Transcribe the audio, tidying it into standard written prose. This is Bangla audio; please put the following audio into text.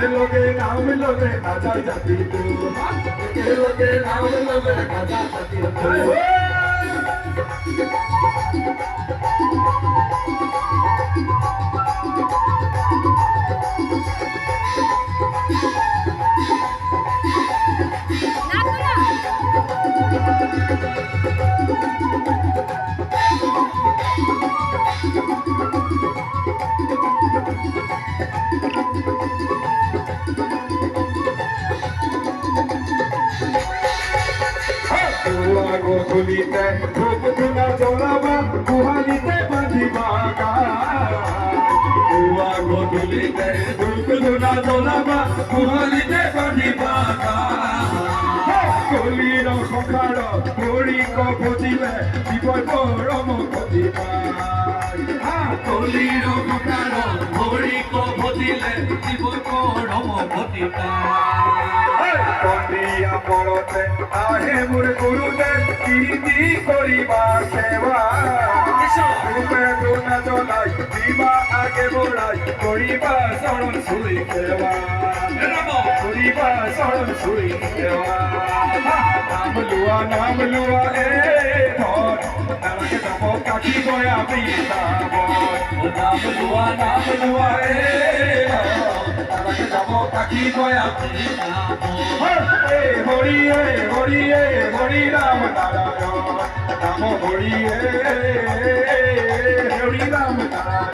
লোকে নাম লোকে রাজা জাতি তো লোকে নাম লোকে রাজা জাতি তো গলিতে ধূপ ধুনা জ্বলাবা গুহালিতে বাঁধিবা কুয়া গলিতে ধূপ ধুনা জ্বলাবা গুহালিতে বাঁধিবা কলির সখার হরিক ভজিলে জীবন পরম ভজিবা কলির সখার হরিক ভজিলে জীবন পরম ভজিবা কন্দিয়া পরতে আহে মোর গুরুদেব কিদি করিবা সেবা রূপে গুণা জলাই দিবা আগে বড়াই করিবা শরণ সুই সেবা করিবা শরণ সুই সেবা নাম লুয়া এ ধর নামকে যাব কাকি গয়া পিতা নাম লুয়া এ নামকে যাব কাকি গয়া পিতা হরি হরি রাম নারায়ণ নাম হরি হরি রাম নারায়ণ